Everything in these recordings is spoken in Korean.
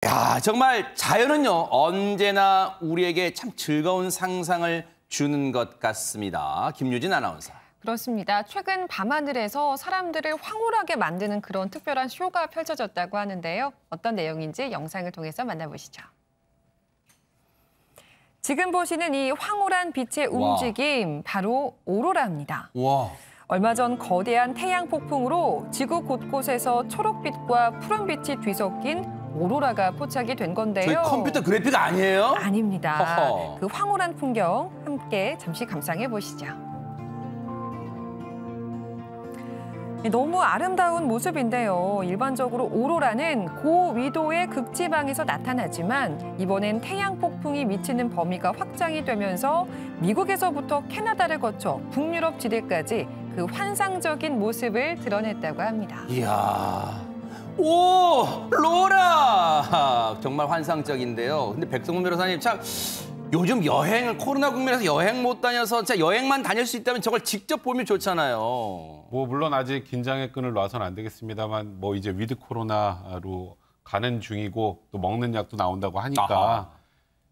야, 정말 자연은요, 언제나 우리에게 참 즐거운 상상을 주는 것 같습니다. 김유진 아나운서. 그렇습니다. 최근 밤하늘에서 사람들을 황홀하게 만드는 그런 특별한 쇼가 펼쳐졌다고 하는데요. 어떤 내용인지 영상을 통해서 만나보시죠. 지금 보시는 이 황홀한 빛의 움직임, 바로 오로라입니다. 와. 얼마 전 거대한 태양 폭풍으로 지구 곳곳에서 초록빛과 푸른빛이 뒤섞인 오로라가 포착이 된 건데요. 저희 컴퓨터 그래픽 아니에요? 아닙니다. 허허. 그 황홀한 풍경 함께 잠시 감상해 보시죠. 너무 아름다운 모습인데요. 일반적으로 오로라는 고위도의 극지방에서 나타나지만 이번엔 태양 폭풍이 미치는 범위가 확장이 되면서 미국에서부터 캐나다를 거쳐 북유럽 지대까지 그 환상적인 모습을 드러냈다고 합니다. 이야. 오, 로라! 정말 환상적인데요. 근데 백성문 변호사님 참 요즘 여행을 코로나 국면에서 여행 못 다녀서 진짜 여행만 다닐 수 있다면 저걸 직접 보면 좋잖아요. 뭐 물론 아직 긴장의 끈을 놔서는 안 되겠습니다만 뭐 이제 위드 코로나로 가는 중이고 또 먹는 약도 나온다고 하니까 아하.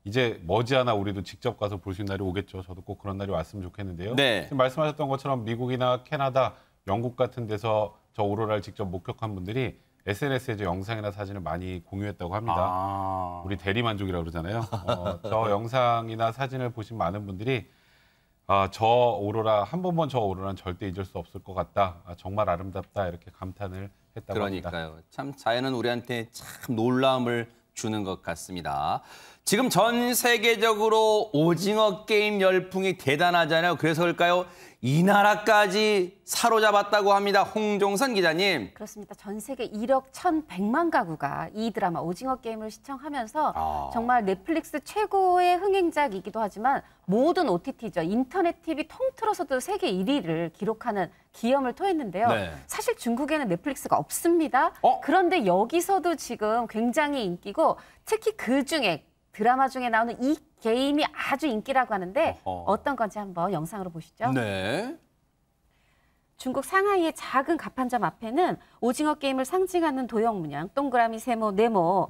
이제 머지않아 우리도 직접 가서 볼 수 있는 날이 오겠죠. 저도 꼭 그런 날이 왔으면 좋겠는데요. 네. 지금 말씀하셨던 것처럼 미국이나 캐나다, 영국 같은 데서 저 오로라를 직접 목격한 분들이 SNS에 이제 영상이나 사진을 많이 공유했다고 합니다. 우리 대리만족이라고 그러잖아요. 저 영상이나 사진을 보신 많은 분들이 저 오로라, 한 번 본 저 오로라는 절대 잊을 수 없을 것 같다. 정말 아름답다. 이렇게 감탄을 했다고 합니다. 그러니까요. 참 자연은 우리한테 참 놀라움을 주는 것 같습니다. 지금 전 세계적으로 오징어 게임 열풍이 대단하잖아요. 그래서 그럴까요? 이 나라까지 사로잡았다고 합니다. 홍종선 기자님. 그렇습니다. 전 세계 1억 1,100만 가구가 이 드라마 오징어 게임을 시청하면서 정말 넷플릭스 최고의 흥행작이기도 하지만 모든 OTT죠. 인터넷 TV 통틀어서도 세계 1위를 기록하는 기염을 토했는데요. 네. 사실 중국에는 넷플릭스가 없습니다. 그런데 여기서도 지금 굉장히 인기고 특히 그중에 드라마 중에 나오는 이 게임이 아주 인기라고 하는데 어떤 건지 한번 영상으로 보시죠. 네. 중국 상하이의 작은 가판점 앞에는 오징어 게임을 상징하는 도형 문양, 동그라미, 세모, 네모,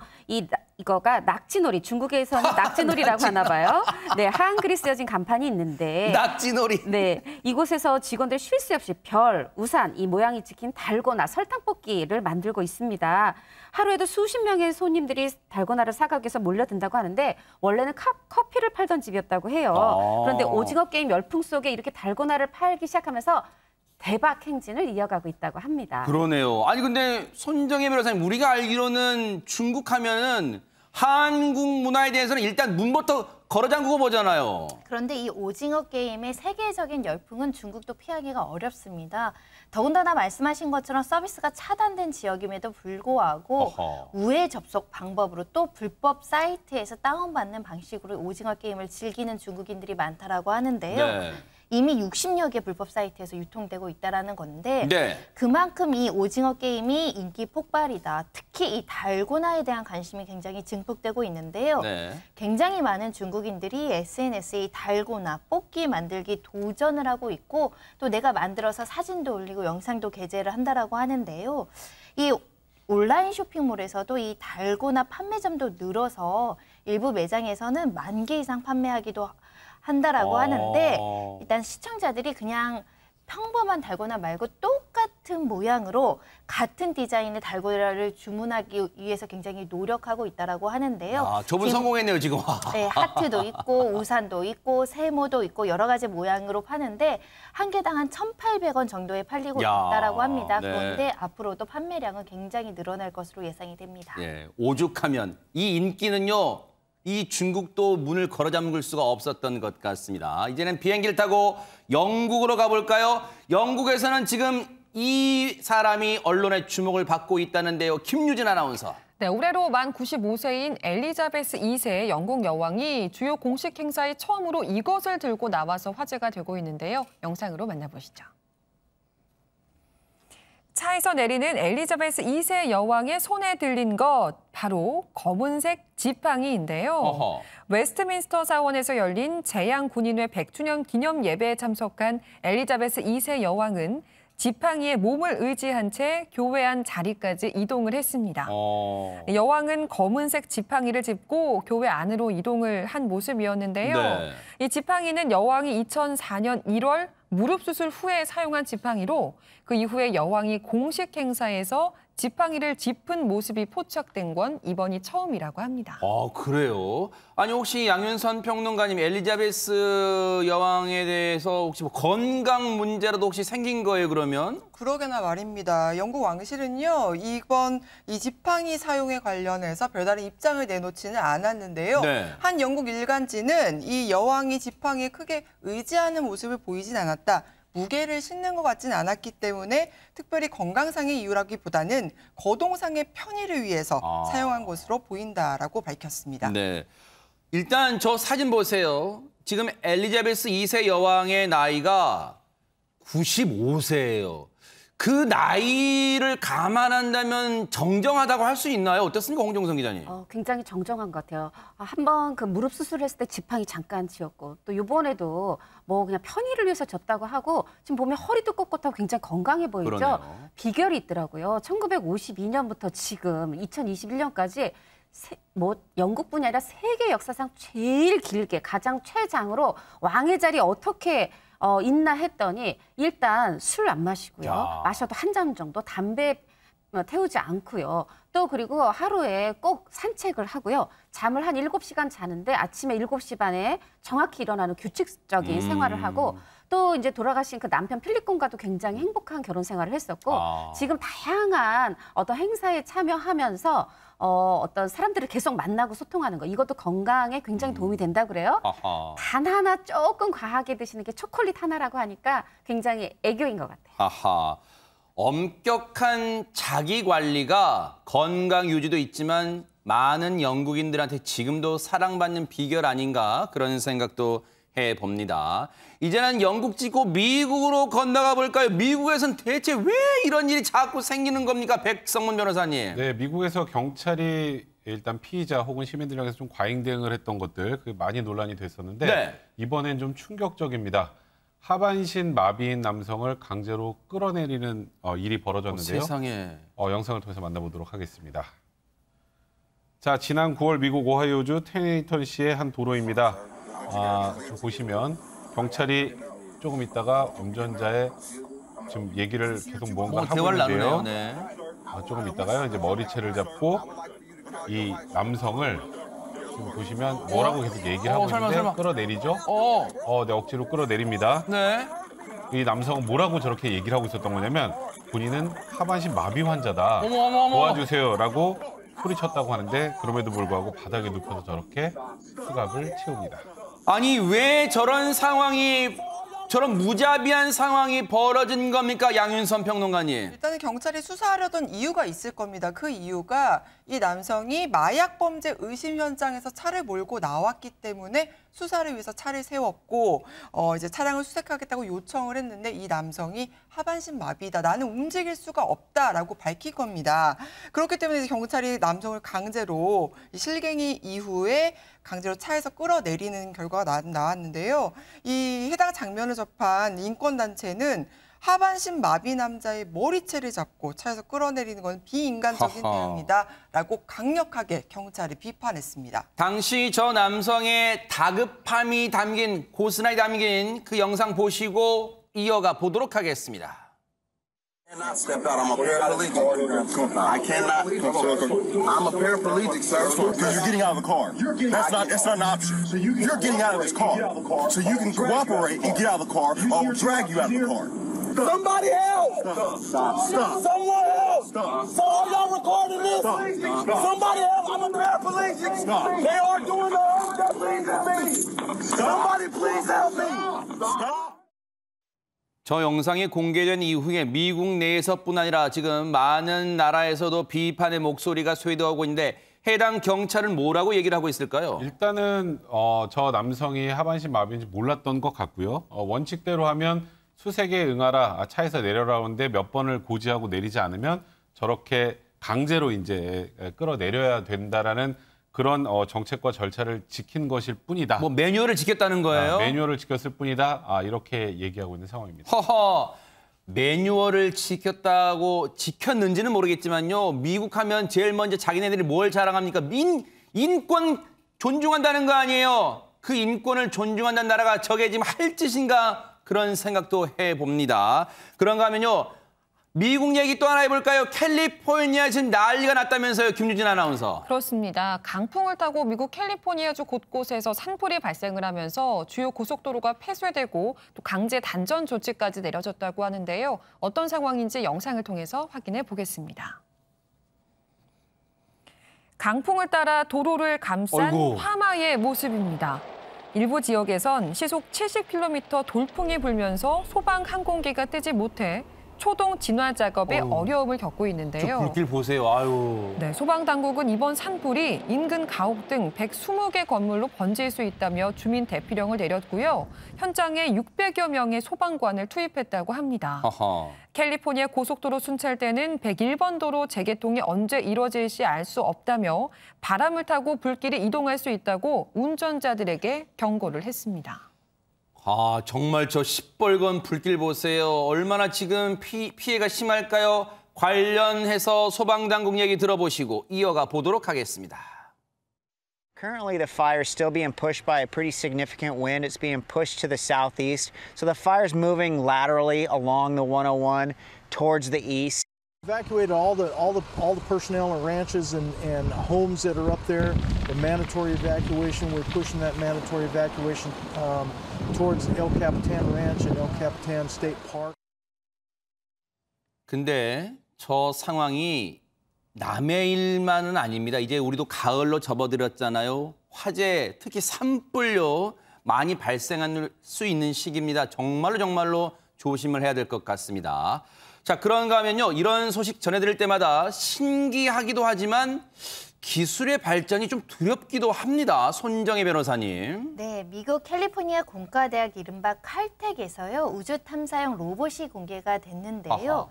이거가 낙지놀이, 중국에서는 낙지놀이라고 하나 봐요. 네, 한글이 쓰여진 간판이 있는데 낙지놀이. 네, 이곳에서 직원들 쉴 새 없이 별, 우산, 이 모양이 찍힌 달고나, 설탕볶이를 만들고 있습니다. 하루에도 수십 명의 손님들이 달고나를 사가기 위해서 몰려든다고 하는데 원래는 커피를 팔던 집이었다고 해요. 그런데 오징어 게임 열풍 속에 이렇게 달고나를 팔기 시작하면서 대박 행진을 이어가고 있다고 합니다. 그러네요. 아니 근데 손정혜 변호사님, 우리가 알기로는 중국 하면은 한국 문화에 대해서는 일단 문부터 걸어 잠그고 보잖아요. 그런데 이 오징어 게임의 세계적인 열풍은 중국도 피하기가 어렵습니다. 더군다나 말씀하신 것처럼 서비스가 차단된 지역임에도 불구하고 우회 접속 방법으로 또 불법 사이트에서 다운받는 방식으로 오징어 게임을 즐기는 중국인들이 많다라고 하는데요. 네. 이미 60여 개 불법 사이트에서 유통되고 있다는 건데 네. 그만큼 이 오징어 게임이 인기 폭발이다. 특히 이 달고나에 대한 관심이 굉장히 증폭되고 있는데요. 네. 굉장히 많은 중국인들이 SNS에 이 달고나, 뽑기 만들기 도전을 하고 있고 또 내가 만들어서 사진도 올리고 영상도 게재를 한다라고 하는데요. 이 온라인 쇼핑몰에서도 이 달고나 판매점도 늘어서 일부 매장에서는 10,000개 이상 판매하기도 한다라고 하는데 일단 시청자들이 그냥 평범한 달고나 말고 똑같은 모양으로 같은 디자인의 달고나를 주문하기 위해서 굉장히 노력하고 있다라고 하는데요. 저분 성공했네요, 지금. 네, 하트도 있고 우산도 있고 세모도 있고 여러 가지 모양으로 파는데 한 개당 한 1,800원 정도에 팔리고 있다라고 합니다. 네. 그런데 앞으로도 판매량은 굉장히 늘어날 것으로 예상이 됩니다. 예, 오죽하면 이 인기는요. 이 중국도 문을 걸어 잠글 수가 없었던 것 같습니다. 이제는 비행기를 타고 영국으로 가볼까요? 영국에서는 지금 이 사람이 언론의 주목을 받고 있다는데요. 김유진 아나운서. 네, 올해로 만 95세인 엘리자베스 2세 영국 여왕이 주요 공식 행사에 처음으로 이것을 들고 나와서 화제가 되고 있는데요. 영상으로 만나보시죠. 차에서 내리는 엘리자베스 2세 여왕의 손에 들린 것, 바로 검은색 지팡이인데요. 웨스트민스터 사원에서 열린 재향 군인회 100주년 기념 예배에 참석한 엘리자베스 2세 여왕은 지팡이에 몸을 의지한 채 교회 안 자리까지 이동을 했습니다. 여왕은 검은색 지팡이를 짚고 교회 안으로 이동을 한 모습이었는데요. 네. 이 지팡이는 여왕이 2004년 1월 무릎 수술 후에 사용한 지팡이로 그 이후에 여왕이 공식 행사에서 지팡이를 짚은 모습이 포착된 건 이번이 처음이라고 합니다. 그래요? 아니 혹시 양윤선 평론가님 엘리자베스 여왕에 대해서 혹시 뭐 건강 문제라도 혹시 생긴 거예요 그러면? 그러게나 말입니다. 영국 왕실은요, 이번 이 지팡이 사용에 관련해서 별다른 입장을 내놓지는 않았는데요. 네. 한 영국 일간지는 이 여왕이 지팡이에 크게 의지하는 모습을 보이진 않았다. 무게를 싣는 것 같진 않았기 때문에 특별히 건강상의 이유라기보다는 거동상의 편의를 위해서 사용한 것으로 보인다라고 밝혔습니다. 네. 일단 저 사진 보세요. 지금 엘리자베스 2세 여왕의 나이가 95세예요. 그 나이를 감안한다면 정정하다고 할 수 있나요? 어떻습니까, 홍정선 기자님? 굉장히 정정한 것 같아요. 한번 그 무릎 수술했을 때 지팡이 잠깐 쥐었고 또 이번에도 뭐 그냥 편의를 위해서 졌다고 하고 지금 보면 허리도 꼿꼿하고 굉장히 건강해 보이죠. 그러네요. 비결이 있더라고요. 1952년부터 지금 2021년까지 영국뿐이 아니라 세계 역사상 제일 길게 가장 최장으로 왕의 자리 어떻게 있나 했더니 일단 술 안 마시고요. 야. 마셔도 한 잔 정도 담배 태우지 않고요. 또 그리고 하루에 꼭 산책을 하고요. 잠을 한 7시간 자는데 아침에 7시 반에 정확히 일어나는 규칙적인 생활을 하고 또 이제 돌아가신 그 남편 필립공과도 굉장히 행복한 결혼 생활을 했었고 지금 다양한 어떤 행사에 참여하면서 어떤 사람들을 계속 만나고 소통하는 거 이것도 건강에 굉장히 도움이 된다 그래요. 단 하나 조금 과하게 드시는 게 초콜릿 하나라고 하니까 굉장히 애교인 것 같아요. 아하. 엄격한 자기 관리가 건강 유지도 있지만 많은 영국인들한테 지금도 사랑받는 비결 아닌가 그런 생각도 해봅니다. 이제는 영국 찍고 미국으로 건너가 볼까요? 미국에서는 대체 왜 이런 일이 자꾸 생기는 겁니까? 백성문 변호사님. 네, 미국에서 경찰이 일단 피의자 혹은 시민들 향해서 좀 과잉 대응을 했던 것들 많이 논란이 됐었는데 네. 이번엔 좀 충격적입니다. 하반신 마비인 남성을 강제로 끌어내리는 일이 벌어졌는데요. 세상에. 영상을 통해서 만나보도록 하겠습니다. 자, 지난 9월 미국 오하이오주 테네이턴시의 한 도로입니다. 지금 보시면 경찰이 조금 있다가 운전자의 지금 얘기를 계속 뭔가 하고 대화를 있는데요. 나누네요. 네. 조금 있다가요. 이제 머리채를 잡고 이 남성을 지금 보시면 뭐라고 계속 얘기를 하고 있는데 설마. 끌어내리죠. 네, 억지로 끌어내립니다. 네. 이 남성은 뭐라고 저렇게 얘기를 하고 있었던 거냐면 본인은 하반신 마비 환자다. 어머. 도와주세요라고 소리쳤다고 하는데 그럼에도 불구하고 바닥에 눕혀서 저렇게 수갑을 채웁니다. 아니 왜 저런 무자비한 상황이 벌어진 겁니까? 양윤선 평론가님. 일단은 경찰이 수사하려던 이유가 있을 겁니다. 그 이유가 이 남성이 마약 범죄 의심 현장에서 차를 몰고 나왔기 때문에 수사를 위해서 차를 세웠고 이제 차량을 수색하겠다고 요청을 했는데 이 남성이 하반신 마비다. 나는 움직일 수가 없다라고 밝힌 겁니다. 그렇기 때문에 이제 경찰이 남성을 강제로 실갱이 이후에 강제로 차에서 끌어내리는 결과가 나왔는데요. 이 해당 장면을 접한 인권단체는 하반신 마비 남자의 머리채를 잡고 차에서 끌어내리는 건 비인간적인 대응이다라고 강력하게 경찰이 비판했습니다. 당시 저 남성의 다급함이 담긴 고스란히 담긴 그 영상 보시고 이어가 보도록 하겠습니다. Cannot step out. I'm a paraplegic. I cannot. I'm a paraplegic, sir. Because you're getting out of the car. That's not an option. You're getting out of this car. So you can cooperate and get out of the car, or I'll drag you out of the car. Somebody help! Stop! Someone help! So are y'all recording this? Somebody help! I'm a paraplegic. They are doing the please help me. Somebody please help me. Stop! 저 영상이 공개된 이후에 미국 내에서뿐 아니라 지금 많은 나라에서도 비판의 목소리가 쇄도하고 있는데 해당 경찰은 뭐라고 얘기를 하고 있을까요? 일단은 저 남성이 하반신 마비인지 몰랐던 것 같고요. 원칙대로 하면 수색에 응하라, 차에서 내려라오는데 몇 번을 고지하고 내리지 않으면 저렇게 강제로 이제 끌어내려야 된다라는 그런 정책과 절차를 지킨 것일 뿐이다. 뭐 매뉴얼을 지켰다는 거예요? 매뉴얼을 지켰을 뿐이다. 이렇게 얘기하고 있는 상황입니다. 허허. 매뉴얼을 지켰는지는 모르겠지만요. 미국 하면 제일 먼저 자기네들이 뭘 자랑합니까? 인권 존중한다는 거 아니에요. 그 인권을 존중한다는 나라가 저게 지금 할 짓인가 그런 생각도 해봅니다. 그런가 하면요. 미국 얘기 또 하나 해볼까요? 캘리포니아 지금 난리가 났다면서요, 김유진 아나운서. 그렇습니다. 강풍을 타고 미국 캘리포니아주 곳곳에서 산불이 발생을 하면서 주요 고속도로가 폐쇄되고 또 강제 단전 조치까지 내려졌다고 하는데요. 어떤 상황인지 영상을 통해서 확인해 보겠습니다. 강풍을 따라 도로를 감싼 어이구. 화마의 모습입니다. 일부 지역에선 시속 70km 돌풍이 불면서 소방 항공기가 뜨지 못해 초동 진화 작업에 어려움을 겪고 있는데요. 저 불길 보세요. 아유. 네, 소방당국은 이번 산불이 인근 가옥 등 120개 건물로 번질 수 있다며 주민 대피령을 내렸고요. 현장에 600여 명의 소방관을 투입했다고 합니다. 허허. 캘리포니아 고속도로 순찰대는 101번 도로 재개통이 언제 이뤄질지 알 수 없다며 바람을 타고 불길이 이동할 수 있다고 운전자들에게 경고를 했습니다. 아, 정말 저 시뻘건 불길 보세요. 얼마나 지금 피해가 심할까요? 관련해서 소방당국 얘기 들어보시고 이어가 보도록 하겠습니다. Currently, the fire is still being pushed by a pretty significant wind. It's being pushed to the southeast. So the fire is moving laterally along the 101 towards the east. Evacuated all the personnel and ranches and homes that are up there. The mandatory evacuation. We're pushing that mandatory evacuation towards El Capitan Ranch and El Capitan State Park. 근데 저 상황이 남의 일만은 아닙니다. 이제 우리도 가을로 접어들었잖아요. 화재, 특히 산불요 많이 발생할 수 있는 시기입니다. 정말로 조심을 해야 될 것 같습니다. 자, 그런가 하면요. 이런 소식 전해드릴 때마다 신기하기도 하지만 기술의 발전이 좀 두렵기도 합니다. 손정혜 변호사님. 네, 미국 캘리포니아 공과대학 이른바 칼텍에서요. 우주 탐사용 로봇이 공개가 됐는데요.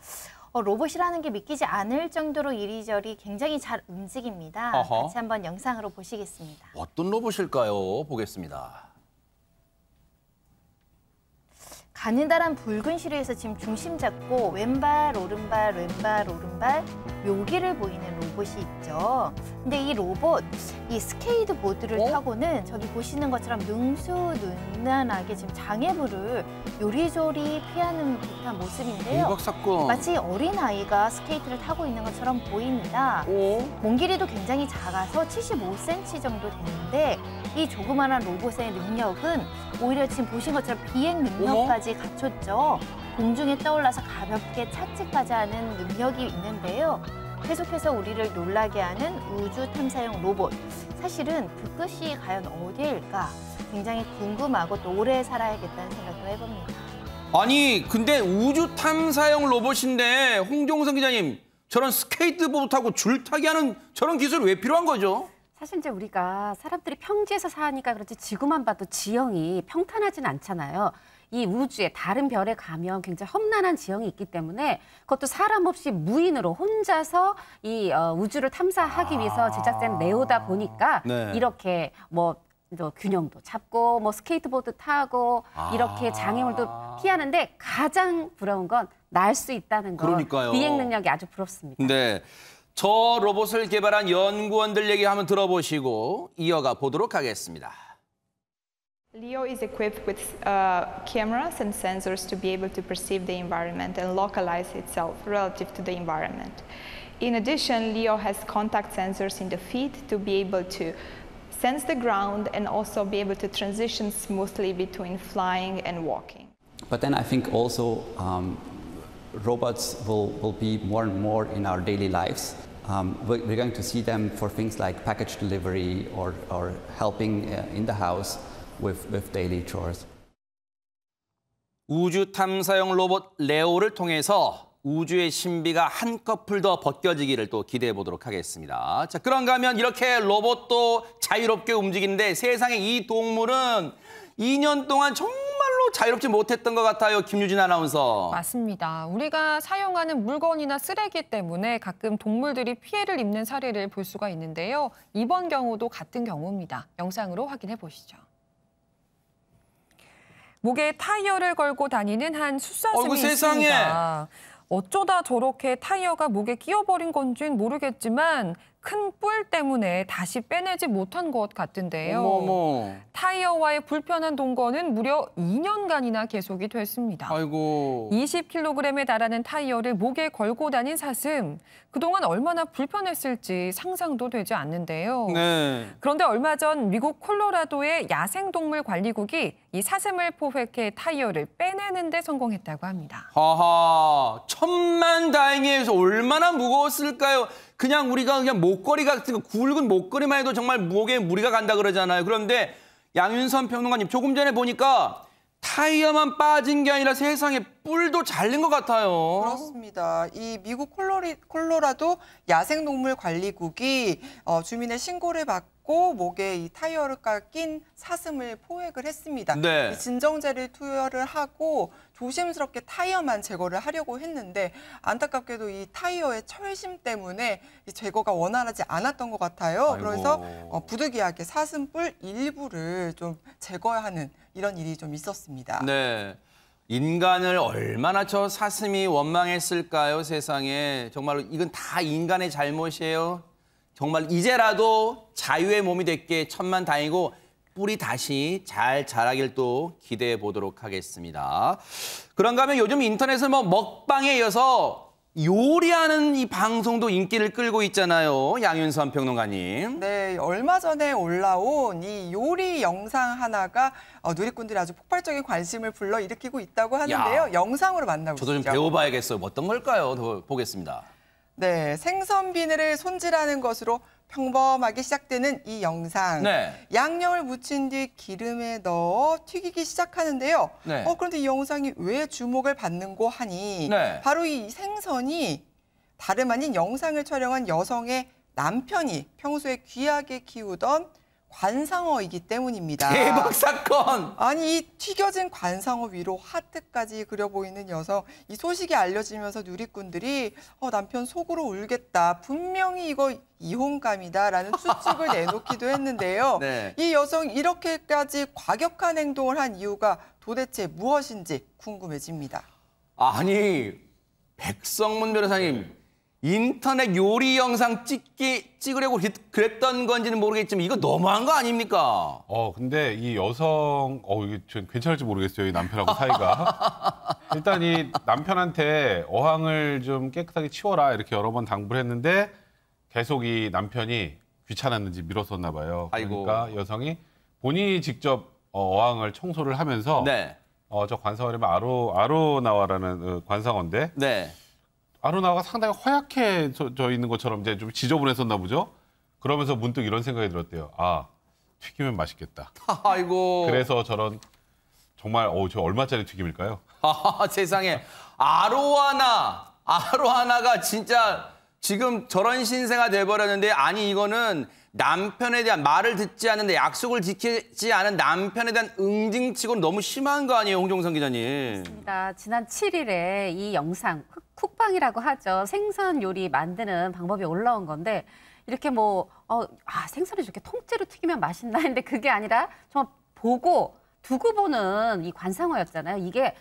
로봇이라는 게 믿기지 않을 정도로 이리저리 굉장히 잘 움직입니다. 어허. 같이 한번 영상으로 보시겠습니다. 어떤 로봇일까요? 보겠습니다. 가느다란 붉은 시루에서 지금 중심 잡고 왼발, 오른발, 왼발, 오른발 묘기를 보이는 로봇이 있죠. 근데 이 로봇, 이 스케이트보드를 타고는 저기 보시는 것처럼 능수능란하게 지금 장애물을 요리조리 피하는 듯한 모습인데요. 대박 사건. 마치 어린아이가 스케이트를 타고 있는 것처럼 보입니다. 몸 길이도 굉장히 작아서 75cm 정도 되는데 이 조그마한 로봇의 능력은 오히려 지금 보신 것처럼 비행 능력까지 갖췄죠. 공중에 떠올라서 가볍게 착지까지 하는 능력이 있는데요. 계속해서 우리를 놀라게 하는 우주 탐사용 로봇. 사실은 그 끝이 과연 어디일까 굉장히 궁금하고 또 오래 살아야겠다는 생각도 해봅니다. 아니, 근데 우주 탐사용 로봇인데 홍종성 기자님, 저런 스케이트보드 타고 줄타기 하는 저런 기술이 왜 필요한 거죠? 사실 이제 우리가 사람들이 평지에서 사니까 그렇지 지구만 봐도 지형이 평탄하진 않잖아요. 이 우주에 다른 별에 가면 굉장히 험난한 지형이 있기 때문에 그것도 사람 없이 무인으로 혼자서 이 우주를 탐사하기 위해서 제작자는 내오다 보니까 네. 이렇게 뭐 균형도 잡고 뭐 스케이트보드 타고 이렇게 장애물도 피하는데 가장 부러운 건 날 수 있다는 거. 그러니까요. 비행 능력이 아주 부럽습니다. 네, 저 로봇을 개발한 연구원들 얘기 한번 들어보시고 이어가 보도록 하겠습니다. Leo is equipped with cameras and sensors to be able to perceive the environment and localize itself relative to the environment. In addition, Leo has contact sensors in the feet to be able to sense the ground and also be able to transition smoothly between flying and walking. But then I think also robots will be more and more in our daily lives. We're going to see them for things like package delivery or helping in the house with daily chores. 우주 탐사용 로봇 레오를 통해서 우주의 신비가 한꺼풀 더 벗겨지기를 또 기대해 보도록 하겠습니다. 자, 그런가 하면 이렇게 로봇도 자유롭게 움직이는데 세상에 이 동물은 2년 동안 정말로 자유롭지 못했던 것 같아요. 김유진 아나운서. 맞습니다. 우리가 사용하는 물건이나 쓰레기 때문에 가끔 동물들이 피해를 입는 사례를 볼 수가 있는데요. 이번 경우도 같은 경우입니다. 영상으로 확인해 보시죠. 목에 타이어를 걸고 다니는 한 숫사슴이 어이구, 세상에. 있습니다. 어쩌다 저렇게 타이어가 목에 끼어버린 건지는 모르겠지만 큰 뿔 때문에 다시 빼내지 못한 것 같은데요. 어머. 타이어와의 불편한 동거는 무려 2년간이나 계속이 됐습니다. 아이고. 20kg에 달하는 타이어를 목에 걸고 다닌 사슴. 그동안 얼마나 불편했을지 상상도 되지 않는데요. 네. 그런데 얼마 전 미국 콜로라도의 야생동물관리국이 이 사슴을 포획해 타이어를 빼내는 데 성공했다고 합니다. 하하, 천만다행이에요. 얼마나 무거웠을까요? 그냥 우리가 그냥 목걸이 같은 거, 굵은 목걸이만 해도 정말 목에 무리가 간다 그러잖아요. 그런데 양윤선 평론가님, 조금 전에 보니까 타이어만 빠진 게 아니라 세상에 뿔도 잘린 것 같아요. 그렇습니다. 이 미국 콜로라도 야생동물관리국이 주민의 신고를 받고 목에 이 타이어가 낀 사슴을 포획을 했습니다. 네. 이 진정제를 투여를 하고 조심스럽게 타이어만 제거를 하려고 했는데 안타깝게도 이 타이어의 철심 때문에 이 제거가 원활하지 않았던 것 같아요. 아이고. 그래서 부득이하게 사슴뿔 일부를 좀 제거하는 이런 일이 좀 있었습니다. 네. 인간을 얼마나 저 사슴이 원망했을까요, 세상에. 정말로 이건 다 인간의 잘못이에요. 정말 이제라도 자유의 몸이 됐기에 천만다행이고 뿔이 다시 잘 자라길 또 기대해 보도록 하겠습니다. 그런가 하면 요즘 인터넷은 뭐 먹방에 이어서 요리하는 이 방송도 인기를 끌고 있잖아요. 양윤선 평론가님. 네, 얼마 전에 올라온 이 요리 영상 하나가 누리꾼들이 아주 폭발적인 관심을 불러일으키고 있다고 하는데요. 야, 영상으로 만나보시죠. 저도 좀 배워봐야겠어요. 어떤 걸까요? 더 보겠습니다. 네, 생선 비늘을 손질하는 것으로 평범하게 시작되는 이 영상. 네. 양념을 묻힌 뒤 기름에 넣어 튀기기 시작하는데요. 네. 그런데 이 영상이 왜 주목을 받는고 하니 네. 바로 이 생선이 다름 아닌 영상을 촬영한 여성의 남편이 평소에 귀하게 키우던 관상어이기 때문입니다. 대박 사건! 아니, 이 튀겨진 관상어 위로 하트까지 그려 보이는 여성. 이 소식이 알려지면서 누리꾼들이 남편 속으로 울겠다. 분명히 이거 이혼감이다라는 추측을 내놓기도 했는데요. 네. 이 여성 이렇게까지 과격한 행동을 한 이유가 도대체 무엇인지 궁금해집니다. 아니, 백성문 변호사님, 인터넷 요리 영상 찍으려고 그랬던 건지는 모르겠지만 이거 너무한 거 아닙니까? 근데 이 여성, 이게 전 괜찮을지 모르겠어요. 이 남편하고 사이가. 일단 이 남편한테 어항을 좀 깨끗하게 치워라 이렇게 여러 번 당부를 했는데 계속 이 남편이 귀찮았는지 미뤘었나 봐요. 아이고. 그러니까 여성이 본인이 직접 어항을 청소를 하면서 네. 저 관상어라면 아로나와라는 관상어인데 네. 아로나와가 상당히 허약해져 있는 것처럼 이제 좀 지저분했었나 보죠. 그러면서 문득 이런 생각이 들었대요. 아, 튀기면 맛있겠다. 아이고. 그래서 저런 정말 저 얼마짜리 튀김일까요? 세상에. 아로하나가 진짜 지금 저런 신세가 돼버렸는데 아니 이거는 남편에 대한 말을 듣지 않는데 약속을 지키지 않은 남편에 대한 응징치고는 너무 심한 거 아니에요, 홍종선 기자님? 맞습니다. 지난 7일에 이 영상 쿡방이라고 하죠. 생선 요리 만드는 방법이 올라온 건데 이렇게 생선을 이렇게 통째로 튀기면 맛있나 했는데 그게 아니라 정말 보고 두고 보는 이 관상어였잖아요. 이게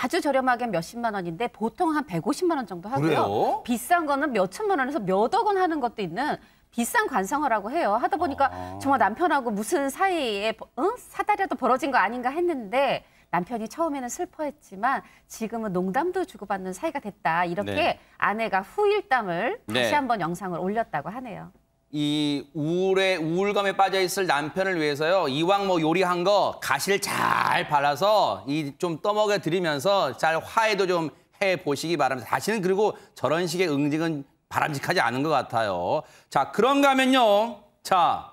아주 저렴하게 몇십만 원인데 보통 한 150만 원 정도 하고요. 그래요? 비싼 거는 몇천만 원에서 몇억 원 하는 것도 있는 비싼 관상어라고 해요. 하다 보니까 정말 남편하고 무슨 사이에 사다리라도 벌어진 거 아닌가 했는데 남편이 처음에는 슬퍼했지만 지금은 농담도 주고받는 사이가 됐다. 이렇게 네. 아내가 후일담을 네. 다시 한번 영상을 올렸다고 하네요. 이 우울감에 빠져 있을 남편을 위해서요. 이왕 요리한 거 가시를 잘 발라서 좀 떠먹여 드리면서 잘 화해도 좀 해 보시기 바랍니다. 다시는 그리고 저런 식의 응징은 바람직하지 않은 것 같아요. 자, 그런가 하면요. 자,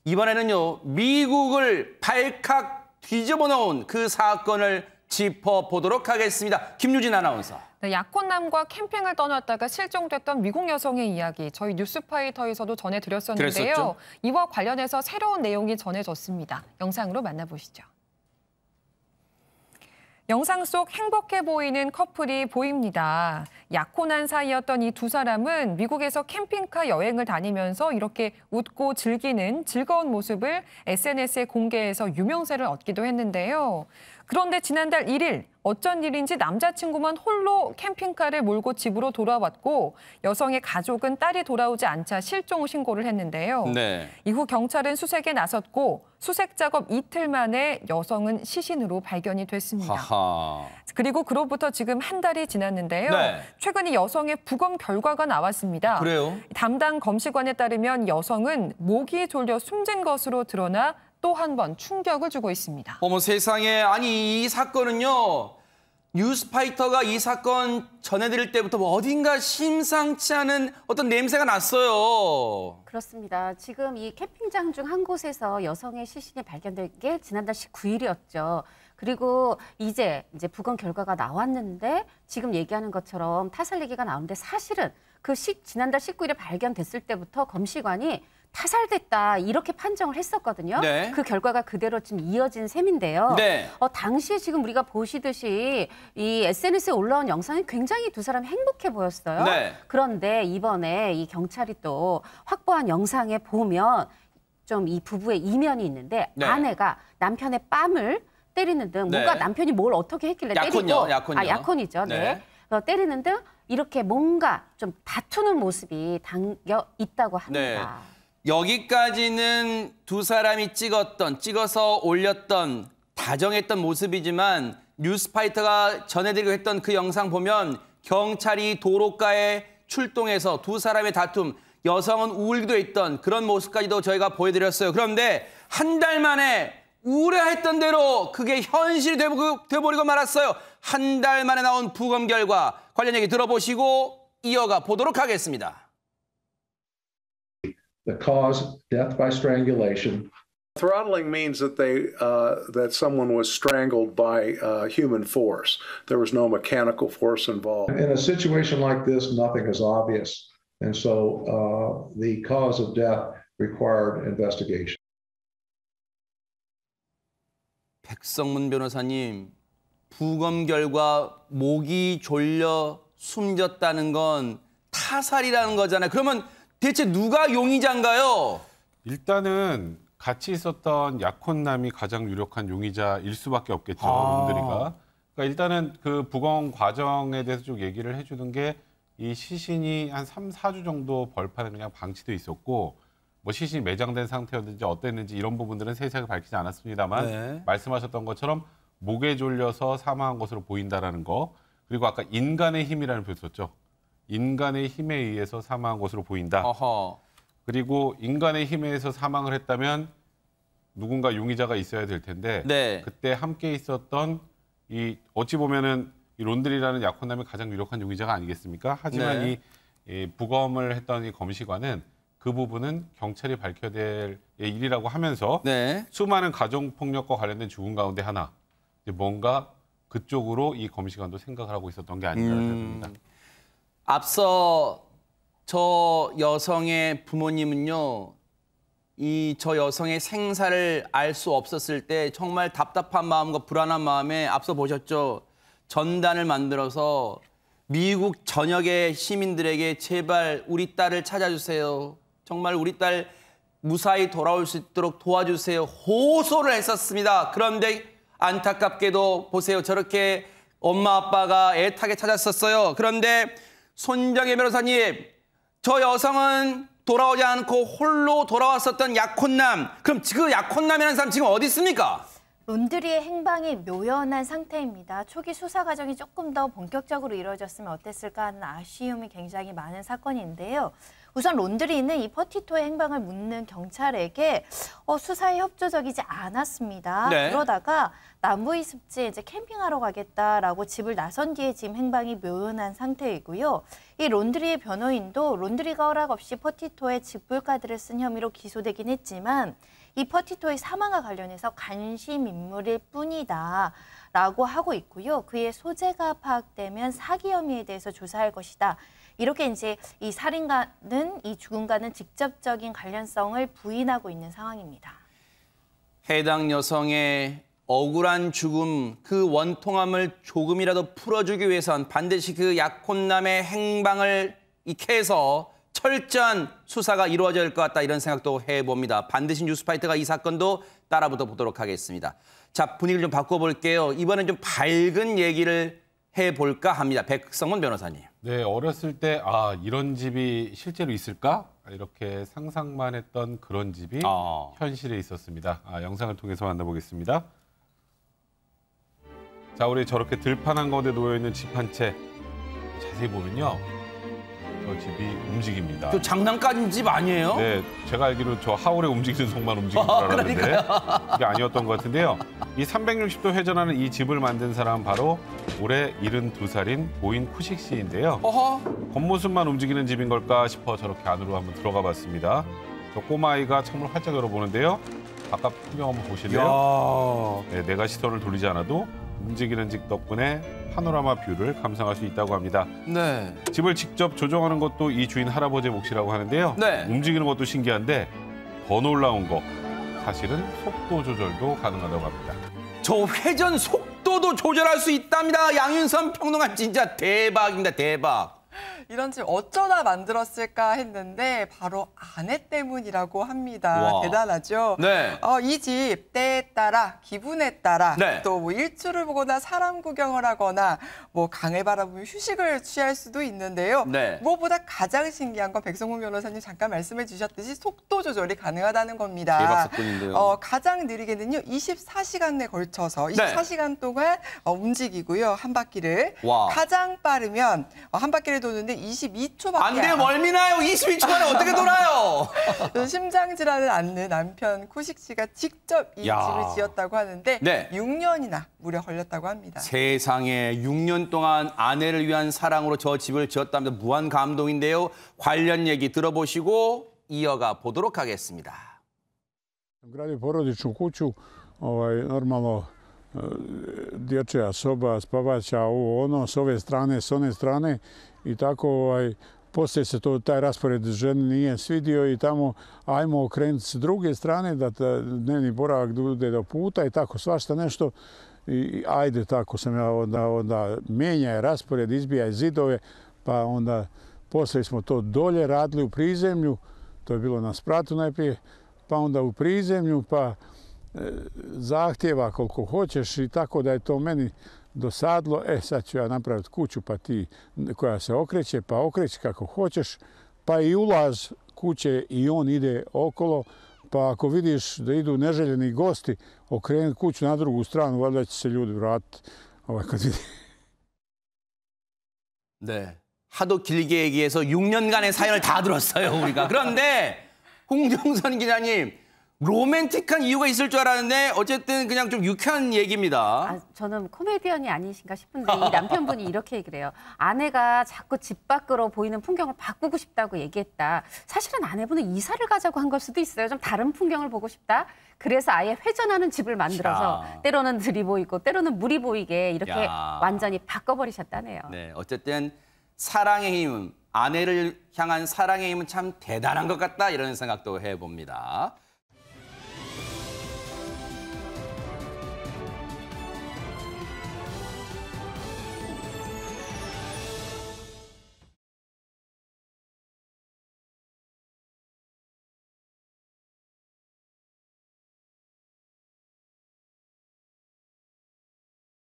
이번에는요. 미국을 발칵 뒤집어 놓은 그 사건을 짚어보도록 하겠습니다. 김유진 아나운서. 네, 약혼남과 캠핑을 떠났다가 실종됐던 미국 여성의 이야기 저희 뉴스파이터에서도 전해드렸었는데요. 그랬었죠? 이와 관련해서 새로운 내용이 전해졌습니다. 영상으로 만나보시죠. 영상 속 행복해 보이는 커플이 보입니다. 약혼한 사이였던 이 두 사람은 미국에서 캠핑카 여행을 다니면서 이렇게 웃고 즐기는 즐거운 모습을 SNS에 공개해서 유명세를 얻기도 했는데요. 그런데 지난달 1일 어쩐 일인지 남자친구만 홀로 캠핑카를 몰고 집으로 돌아왔고 여성의 가족은 딸이 돌아오지 않자 실종 신고를 했는데요. 네. 이후 경찰은 수색에 나섰고 수색 작업 이틀 만에 여성은 시신으로 발견이 됐습니다. 하하. 그리고 그로부터 지금 한 달이 지났는데요. 네. 최근 이 여성의 부검 결과가 나왔습니다. 그래요? 담당 검시관에 따르면 여성은 목이 졸려 숨진 것으로 드러나 또 한 번 충격을 주고 있습니다. 어머 세상에. 아니 이 사건은요. 뉴스파이터가 이 사건 전해드릴 때부터 뭐 어딘가 심상치 않은 어떤 냄새가 났어요. 그렇습니다. 지금 이 캠핑장 중 한 곳에서 여성의 시신이 발견된 게 지난달 19일이었죠. 그리고 이제 부검 결과가 나왔는데 지금 얘기하는 것처럼 타살 얘기가 나오는데 사실은 지난달 19일에 발견됐을 때부터 검시관이 타살됐다 이렇게 판정을 했었거든요. 네. 그 결과가 그대로 지금 이어진 셈인데요. 네. 당시에 지금 우리가 보시듯이 이 SNS에 올라온 영상이 굉장히 두 사람이 행복해 보였어요. 네. 그런데 이번에 이 경찰이 또 확보한 영상에 보면 좀 이 부부의 이면이 있는데 네. 아내가 남편의 뺨을 때리는 등 뭔가 네. 남편이 뭘 어떻게 했길래 때리고 약혼이죠. 네. 때리는 등 이렇게 뭔가 좀 다투는 모습이 담겨 있다고 합니다. 네. 여기까지는 두 사람이 찍어서 올렸던 다정했던 모습이지만 뉴스파이터가 전해드리고 했던 그 영상 보면 경찰이 도로가에 출동해서 두 사람의 다툼, 여성은 울기도 했던 그런 모습까지도 저희가 보여드렸어요. 그런데 한 달 만에 우려했던 대로 그게 현실이 돼버리고 말았어요. 한 달 만에 나온 부검 결과 관련 얘기 들어보시고 이어가 보도록 하겠습니다. The cause, death by strangulation. Throttling means that that someone was strangled by human force. There was no mechanical force involved. In a situation like this, nothing is obvious, and so the cause of death required investigation. 백성문 변호사님, 부검 결과 목이 졸려 숨졌다는 건 타살이라는 거잖아요. 그러면 대체 누가 용의자인가요? 일단은 같이 있었던 약혼남이 가장 유력한 용의자일 수밖에 없겠죠. 론드리가. 그러니까 일단은 그 부검 과정에 대해서 좀 얘기를 해주는 게 이 시신이 한 3, 4주 정도 벌판에 그냥 방치돼 있었고 뭐 시신이 매장된 상태였는지 어땠는지 이런 부분들은 세세하게 밝히지 않았습니다만 네. 말씀하셨던 것처럼 목에 졸려서 사망한 것으로 보인다라는 거 그리고 아까 인간의 힘이라는 표현 썼죠. 인간의 힘에 의해서 사망한 것으로 보인다. 어허. 그리고 인간의 힘에 의해서 사망을 했다면 누군가 용의자가 있어야 될 텐데 네. 그때 함께 있었던 이 어찌 보면은 이 론드리라는 약혼남이 가장 유력한 용의자가 아니겠습니까? 하지만 네. 이 부검을 했던 이 검시관은 그 부분은 경찰이 밝혀야 될 일이라고 하면서 네. 수많은 가정폭력과 관련된 죽음 가운데 하나 뭔가 그쪽으로 이 검시관도 생각을 하고 있었던 게 아닌가 생각합니다. 앞서 저 여성의 부모님은요. 저 여성의 생사를 알 수 없었을 때 정말 답답한 마음과 불안한 마음에 앞서 보셨죠. 전단을 만들어서 미국 전역의 시민들에게 제발 우리 딸을 찾아주세요. 정말 우리 딸 무사히 돌아올 수 있도록 도와주세요. 호소를 했었습니다. 그런데 안타깝게도 보세요. 저렇게 엄마 아빠가 애타게 찾았었어요. 그런데 손정혜 변호사님, 저 여성은 돌아오지 않고 홀로 돌아왔었던 약혼남. 그럼 그 약혼남이라는 사람 지금 어디 있습니까? 론드리의 행방이 묘연한 상태입니다. 초기 수사 과정이 조금 더 본격적으로 이루어졌으면 어땠을까 하는 아쉬움이 굉장히 많은 사건인데요. 우선 론드리는 이 퍼티토의 행방을 묻는 경찰에게 수사에 협조적이지 않았습니다. 네. 그러다가 남부의 습지에 이제 캠핑하러 가겠다라고 집을 나선 뒤에 지금 행방이 묘연한 상태이고요. 이 론드리의 변호인도 론드리가 허락 없이 퍼티토의 직불가들을 쓴 혐의로 기소되긴 했지만 이 퍼티토의 사망과 관련해서 관심 인물일 뿐이다 라고 하고 있고요. 그의 소재가 파악되면 사기 혐의에 대해서 조사할 것이다. 이렇게 이제 이 살인과는 이 죽음과는 직접적인 관련성을 부인하고 있는 상황입니다. 해당 여성의 억울한 죽음, 그 원통함을 조금이라도 풀어주기 위해선 반드시 그 약혼남의 행방을 익혀서 철저한 수사가 이루어질 것 같다 이런 생각도 해봅니다. 반드시 뉴스파이터가 이 사건도 따라붙어 보도록 하겠습니다. 자, 분위기를 좀 바꿔볼게요. 이번엔 좀 밝은 얘기를 해볼까 합니다. 백성문 변호사님. 네, 어렸을 때 이런 집이 실제로 있을까? 이렇게 상상만 했던 그런 집이 현실에 있었습니다. 영상을 통해서 만나보겠습니다. 자, 우리 저렇게 들판 가운데 놓여있는 집 한 채 자세히 보면요. 저 집이 움직입니다. 저 장난감 집 아니에요? 네, 제가 알기로 저 하울의 움직이는 속만 움직이는 줄 알았는데 그게 아니었던 것 같은데요. 이 360도 회전하는 이 집을 만든 사람은 바로 올해 72살인 보인 쿠식 씨인데요. 겉모습만 움직이는 집인 걸까 싶어 저렇게 안으로 한번 들어가 봤습니다. 저 꼬마아이가 창문을 활짝 열어보는데요. 바깥 풍경 한번 보실래요? 네, 내가 시선을 돌리지 않아도 움직이는 집 덕분에 파노라마 뷰를 감상할 수 있다고 합니다. 네. 집을 직접 조정하는 것도 이 주인 할아버지의 몫이라고 하는데요. 네. 움직이는 것도 신기한데 더 놀라운 거 사실은 속도 조절도 가능하다고 합니다. 저 회전 속도도 조절할 수 있답니다. 양윤선 평론가 진짜 대박입니다. 대박. 이런 집 어쩌다 만들었을까 했는데 바로 아내 때문이라고 합니다. 와. 대단하죠? 네. 이 집 때에 따라 기분에 따라 네. 또 뭐 일출을 보거나 사람 구경을 하거나 뭐 강을 바라보며 휴식을 취할 수도 있는데요. 네. 무엇보다 가장 신기한 건 백성문 변호사님 잠깐 말씀해 주셨듯이 속도 조절이 가능하다는 겁니다. 대박 사건인데요. 가장 느리게는요 24시간 내 걸쳐서 24시간 동안 움직이고요 한 바퀴를. 와. 가장 빠르면 한 바퀴를 도는데 22초밖에 안 돼요. 멀미나요. 22초 만에 어떻게 돌아요? 심장 질환을 앓는 남편 쿠식 씨가 직접 이 집을 지었다고 하는데 네. 6년이나 무려 걸렸다고 합니다. 세상에 6년 동안 아내를 위한 사랑으로 저 집을 지었답니다. 무한 감동인데요. 관련 얘기 들어보시고 이어가 보도록 하겠습니다. Gradio porodičnu kuću, normalno dječja soba, spavača, ovo ono, s ove strane, s one strane i tako poslije se taj raspored ženi nije svidio i tamo ajmo okrenuti s druge strane da dnevni boravak bude do puta i tako svašta nešto i ajde tako sam ja onda mijenjaj raspored, izbijaj zidove pa onda poslije smo to dolje radili u prizemlju, to je bilo na spratu najprije, pa onda u prizemlju pa zahtjeva koliko hoćeš i tako da je to meni dosadlo. Sad ću ja napraviti kuću pa ti koja se okreće, pa okreći kako hoćeš, pa i ulaz kuće i on ide okolo, pa ako vidiš da idu neželjeni gosti, okreni kuću na drugu stranu, valjda će se ljudi vratiti kad vidi. 네, 하도 길게 얘기해서 6년간의 사연을 다 들었어요, 우리가. 그런데 홍정선 기자님, 로맨틱한 이유가 있을 줄 알았는데 어쨌든 그냥 좀 유쾌한 얘기입니다. 저는 코미디언이 아니신가 싶은데 이 남편분이 이렇게 얘기를 해요. 아내가 자꾸 집 밖으로 보이는 풍경을 바꾸고 싶다고 얘기했다. 사실은 아내분은 이사를 가자고 한 걸 수도 있어요. 좀 다른 풍경을 보고 싶다. 그래서 아예 회전하는 집을 만들어서 때로는 들이 보이고 때로는 물이 보이게 이렇게 완전히 바꿔버리셨다네요. 네, 어쨌든 사랑의 힘, 아내를 향한 사랑의 힘은 참 대단한 것 같다 이런 생각도 해봅니다.